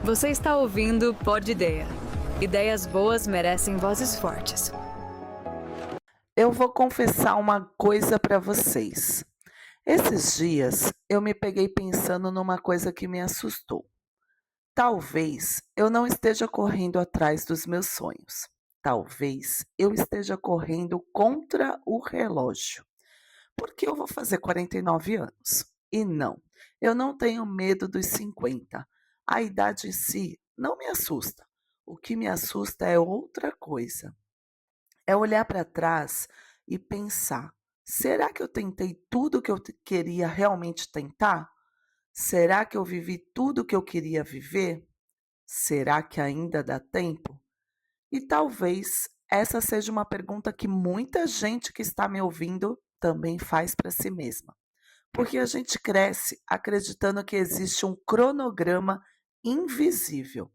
Você está ouvindo Pod Ideia. Ideias boas merecem vozes fortes. Eu vou confessar uma coisa para vocês. Esses dias eu me peguei pensando numa coisa que me assustou. Talvez eu não esteja correndo atrás dos meus sonhos. Talvez eu esteja correndo contra o relógio. Porque eu vou fazer 49 anos. E não, eu não tenho medo dos 50. A idade em si não me assusta. O que me assusta é outra coisa. É olhar para trás e pensar: será que eu tentei tudo que eu queria realmente tentar? Será que eu vivi tudo que eu queria viver? Será que ainda dá tempo? E talvez essa seja uma pergunta que muita gente que está me ouvindo também faz para si mesma. Porque a gente cresce acreditando que existe um cronograma invisível,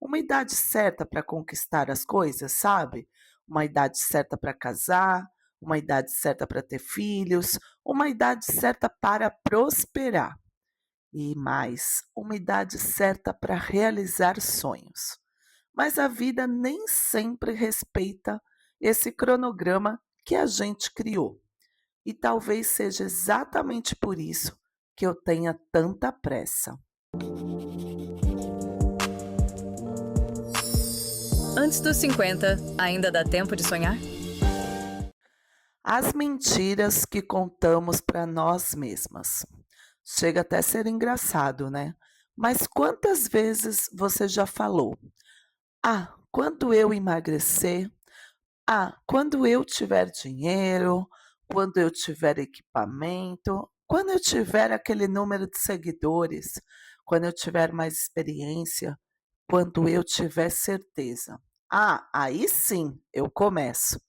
uma idade certa para conquistar as coisas, sabe? Uma idade certa para casar, uma idade certa para ter filhos, uma idade certa para prosperar e mais, uma idade certa para realizar sonhos. Mas a vida nem sempre respeita esse cronograma que a gente criou. E talvez seja exatamente por isso que eu tenha tanta pressa. Antes dos 50, ainda dá tempo de sonhar? As mentiras que contamos para nós mesmas. Chega até a ser engraçado, né? Mas quantas vezes você já falou: "Ah, quando eu emagrecer, ah, quando eu tiver dinheiro, quando eu tiver equipamento, quando eu tiver aquele número de seguidores, quando eu tiver mais experiência, quando eu tiver certeza. Ah, aí sim eu começo."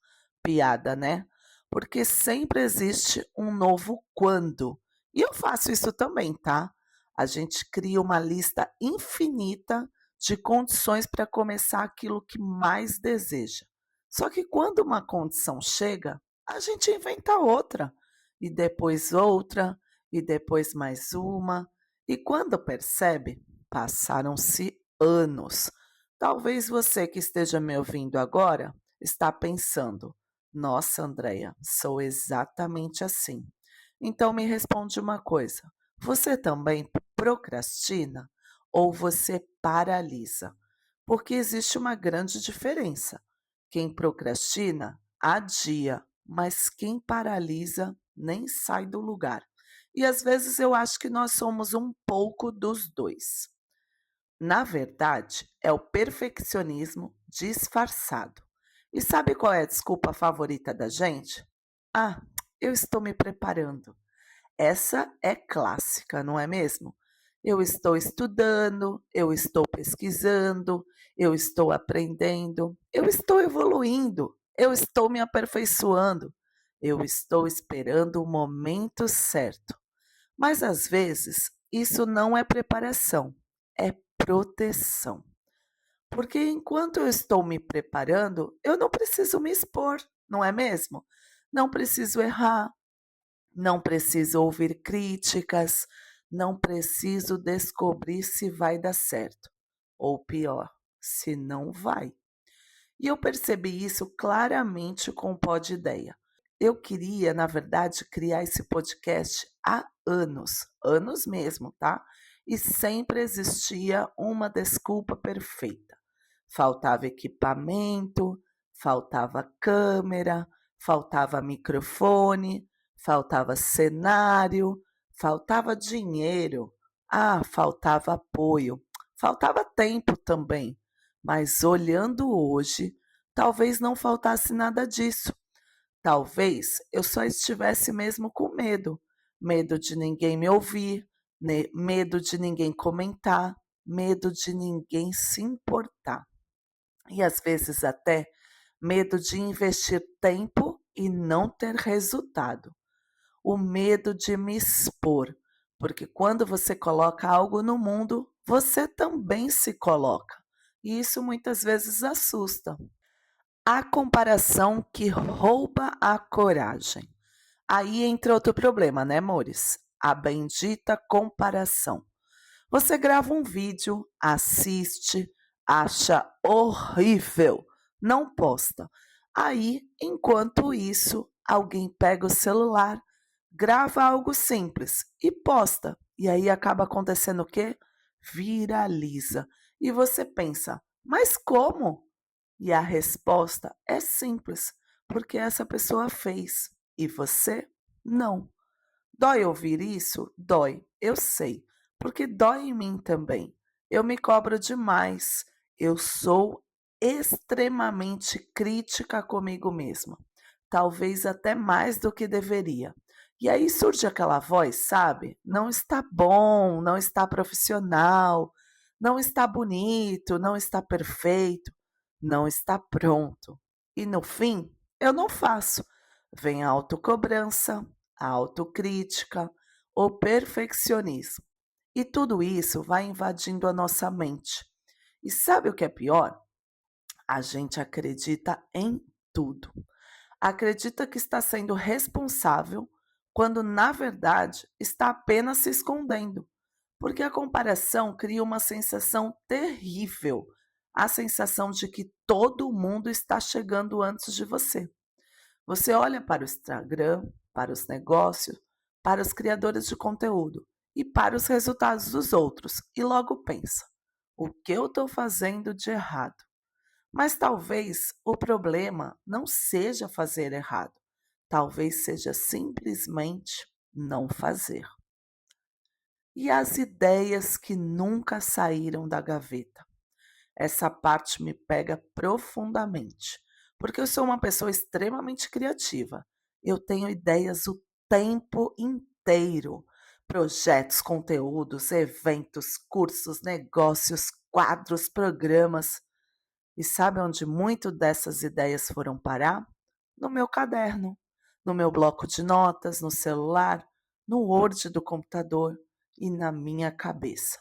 Piada, né? Porque sempre existe um novo quando. E eu faço isso também, tá? A gente cria uma lista infinita de condições para começar aquilo que mais deseja. Só que quando uma condição chega, a gente inventa outra, e depois outra, e depois mais uma. E quando percebe, passaram-se anos. Talvez você que esteja me ouvindo agora está pensando: nossa, Andréia, sou exatamente assim. Então me responde uma coisa: você também procrastina ou você paralisa? Porque existe uma grande diferença. Quem procrastina adia, mas quem paralisa nem sai do lugar. E às vezes eu acho que nós somos um pouco dos dois. Na verdade, é o perfeccionismo disfarçado. E sabe qual é a desculpa favorita da gente? Ah, eu estou me preparando. Essa é clássica, não é mesmo? Eu estou estudando, eu estou pesquisando, eu estou aprendendo, eu estou evoluindo, eu estou me aperfeiçoando, eu estou esperando o momento certo. Mas às vezes isso não é preparação, é proteção. Porque enquanto eu estou me preparando, eu não preciso me expor, não é mesmo? Não preciso errar, não preciso ouvir críticas, não preciso descobrir se vai dar certo. Ou pior, se não vai. E eu percebi isso claramente com o Pod Ideia. Eu queria, na verdade, criar esse podcast há anos, anos mesmo, tá? E sempre existia uma desculpa perfeita. Faltava equipamento, faltava câmera, faltava microfone, faltava cenário, faltava dinheiro, ah, faltava apoio, faltava tempo também. Mas olhando hoje, talvez não faltasse nada disso. Talvez eu só estivesse mesmo com medo. Medo de ninguém me ouvir, medo de ninguém comentar, medo de ninguém se importar. E às vezes até medo de investir tempo e não ter resultado. O medo de me expor, porque quando você coloca algo no mundo, você também se coloca. E isso muitas vezes assusta. A comparação que rouba a coragem. Aí entra outro problema, né, amores? A bendita comparação. Você grava um vídeo, assiste, acha horrível, não posta. Aí, enquanto isso, alguém pega o celular, grava algo simples e posta. E aí acaba acontecendo o quê? Viraliza. E você pensa, mas como? E a resposta é simples, porque essa pessoa fez e você não. Dói ouvir isso? Dói, eu sei, porque dói em mim também. Eu me cobro demais. Eu sou extremamente crítica comigo mesma, talvez até mais do que deveria. E aí surge aquela voz, sabe? Não está bom, não está profissional, não está bonito, não está perfeito, não está pronto. E no fim, eu não faço. Vem a autocobrança, a autocrítica, o perfeccionismo. E tudo isso vai invadindo a nossa mente. E sabe o que é pior? A gente acredita em tudo. Acredita que está sendo responsável, quando na verdade está apenas se escondendo. Porque a comparação cria uma sensação terrível, a sensação de que todo mundo está chegando antes de você. Você olha para o Instagram, para os negócios, para os criadores de conteúdo e para os resultados dos outros e logo pensa: o que eu estou fazendo de errado? Mas talvez o problema não seja fazer errado, talvez seja simplesmente não fazer. E as ideias que nunca saíram da gaveta? Essa parte me pega profundamente, porque eu sou uma pessoa extremamente criativa. Eu tenho ideias o tempo inteiro. Projetos, conteúdos, eventos, cursos, negócios, quadros, programas. E sabe onde muito dessas ideias foram parar? No meu caderno, no meu bloco de notas, no celular, no Word do computador e na minha cabeça.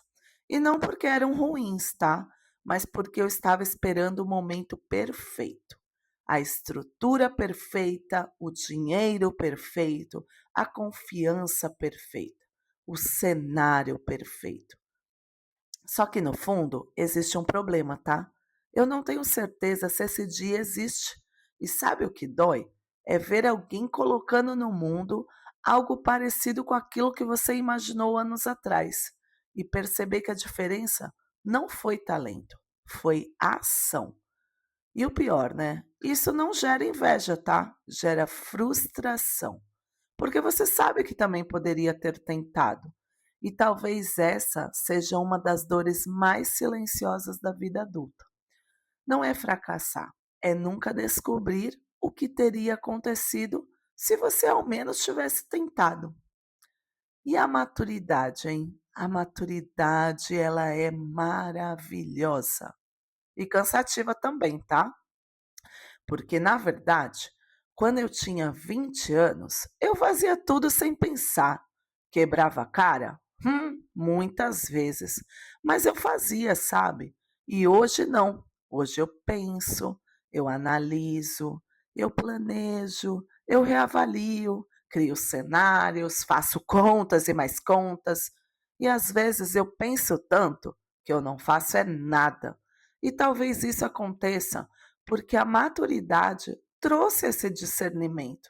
E não porque eram ruins, tá? Mas porque eu estava esperando o momento perfeito. A estrutura perfeita, o dinheiro perfeito, a confiança perfeita, o cenário perfeito. Só que no fundo existe um problema, tá? Eu não tenho certeza se esse dia existe. E sabe o que dói? É ver alguém colocando no mundo algo parecido com aquilo que você imaginou anos atrás e perceber que a diferença não foi talento, foi ação. E o pior, né? Isso não gera inveja, tá? Gera frustração. Porque você sabe que também poderia ter tentado. E talvez essa seja uma das dores mais silenciosas da vida adulta. Não é fracassar, é nunca descobrir o que teria acontecido se você ao menos tivesse tentado. E a maturidade, hein? A maturidade, ela é maravilhosa. E cansativa também, tá? Porque, na verdade, quando eu tinha 20 anos, eu fazia tudo sem pensar. Quebrava a cara? Muitas vezes. Mas eu fazia, sabe? E hoje não. Hoje eu penso, eu analiso, eu planejo, eu reavalio, crio cenários, faço contas e mais contas. E às vezes eu penso tanto que eu não faço é nada. E talvez isso aconteça porque a maturidade trouxe esse discernimento.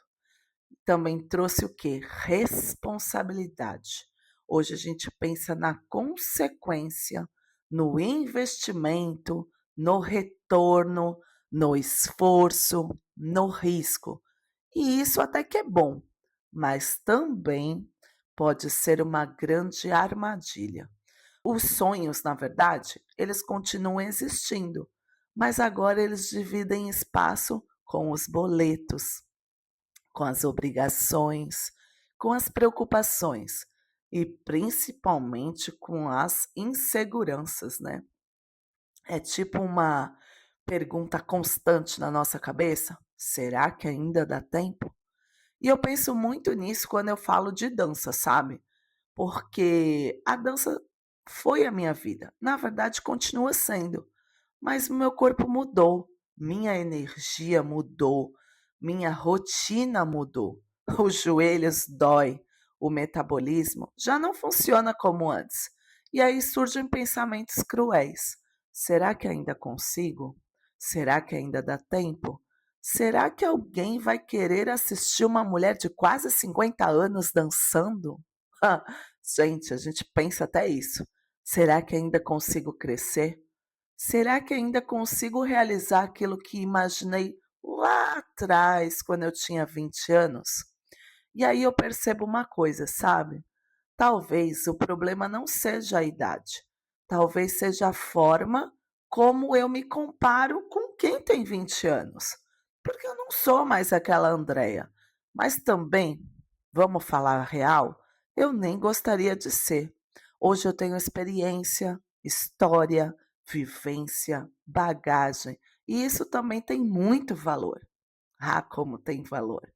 Também trouxe o quê? Responsabilidade. Hoje a gente pensa na consequência, no investimento, no retorno, no esforço, no risco. E isso até que é bom, mas também pode ser uma grande armadilha. Os sonhos, na verdade, eles continuam existindo, mas agora eles dividem espaço com os boletos, com as obrigações, com as preocupações e principalmente com as inseguranças, né? É tipo uma pergunta constante na nossa cabeça: será que ainda dá tempo? E eu penso muito nisso quando eu falo de dança, sabe? Porque a dança foi a minha vida. Na verdade, continua sendo. Mas o meu corpo mudou, minha energia mudou, minha rotina mudou. Os joelhos dói, o metabolismo já não funciona como antes. E aí surgem pensamentos cruéis. Será que ainda consigo? Será que ainda dá tempo? Será que alguém vai querer assistir uma mulher de quase 50 anos dançando? Ah, gente, a gente pensa até isso. Será que ainda consigo crescer? Será que ainda consigo realizar aquilo que imaginei lá atrás, quando eu tinha 20 anos? E aí eu percebo uma coisa, sabe? Talvez o problema não seja a idade, talvez seja a forma como eu me comparo com quem tem 20 anos. Porque eu não sou mais aquela Andréia. Mas também, vamos falar a real, eu nem gostaria de ser. Hoje eu tenho experiência, história, vivência, bagagem, e isso também tem muito valor. Ah, como tem valor!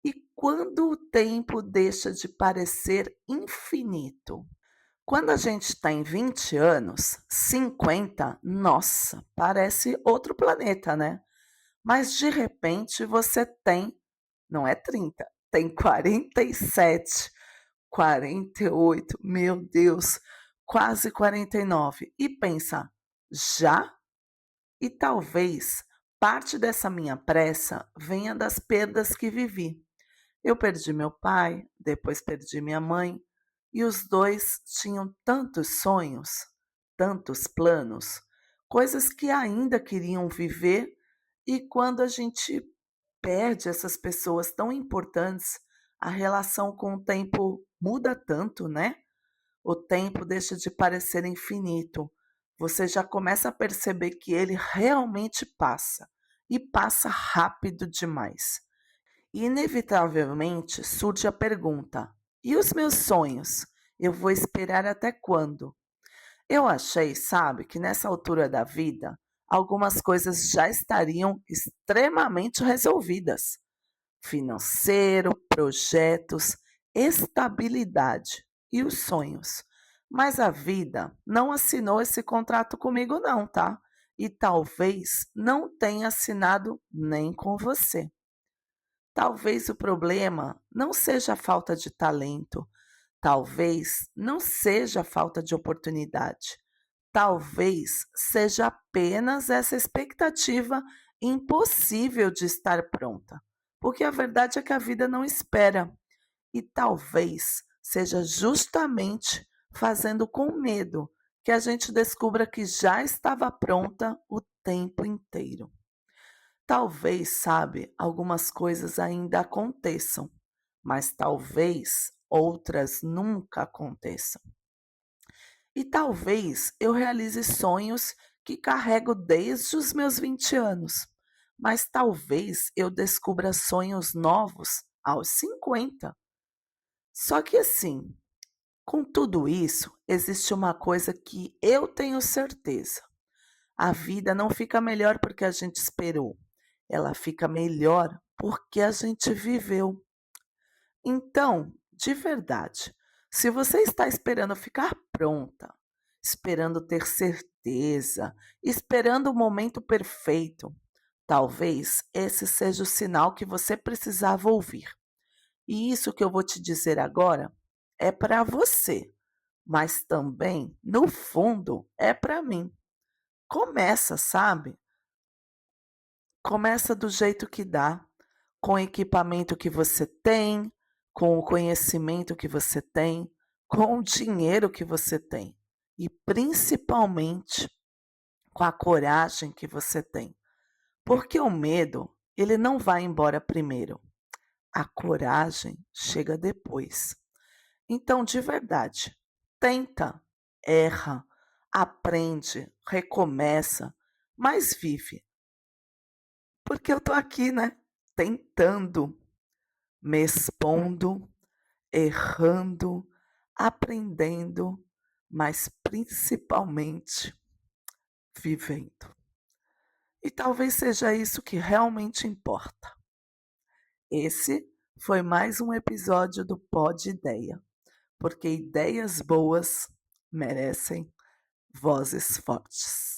E quando o tempo deixa de parecer infinito? Quando a gente está em 20 anos, 50, nossa, parece outro planeta, né? Mas de repente você tem, não é 30, tem 47, 48, meu Deus, quase 49. E pensa, já? E talvez parte dessa minha pressa venha das perdas que vivi. Eu perdi meu pai, depois perdi minha mãe, e os dois tinham tantos sonhos, tantos planos, coisas que ainda queriam viver, e quando a gente perde essas pessoas tão importantes, a relação com o tempo muda tanto, né? O tempo deixa de parecer infinito. Você já começa a perceber que ele realmente passa, e passa rápido demais. E inevitavelmente surge a pergunta: e os meus sonhos? Eu vou esperar até quando? Eu achei, sabe, que nessa altura da vida, algumas coisas já estariam extremamente resolvidas. Financeiro, projetos, estabilidade e os sonhos. Mas a vida não assinou esse contrato comigo não, tá? E talvez não tenha assinado nem com você. Talvez o problema não seja a falta de talento, talvez não seja a falta de oportunidade, talvez seja apenas essa expectativa impossível de estar pronta, porque a verdade é que a vida não espera, e talvez seja justamente fazendo com medo que a gente descubra que já estava pronta o tempo inteiro. Talvez, sabe, algumas coisas ainda aconteçam, mas talvez outras nunca aconteçam. E talvez eu realize sonhos que carrego desde os meus 20 anos, mas talvez eu descubra sonhos novos aos 50. Só que assim, com tudo isso, existe uma coisa que eu tenho certeza. A vida não fica melhor porque a gente esperou, ela fica melhor porque a gente viveu. Então, de verdade, se você está esperando ficar pronta, esperando ter certeza, esperando o momento perfeito, talvez esse seja o sinal que você precisava ouvir. E isso que eu vou te dizer agora é para você, mas também, no fundo, é para mim. Começa, sabe? Começa do jeito que dá, com o equipamento que você tem, com o conhecimento que você tem, com o dinheiro que você tem e principalmente com a coragem que você tem. Porque o medo, ele não vai embora primeiro. A coragem chega depois. Então, de verdade, tenta, erra, aprende, recomeça, mas vive. Porque eu tô aqui, né? Tentando, me expondo, errando, aprendendo, mas principalmente vivendo. E talvez seja isso que realmente importa. Esse foi mais um episódio do Pod Ideia, porque ideias boas merecem vozes fortes.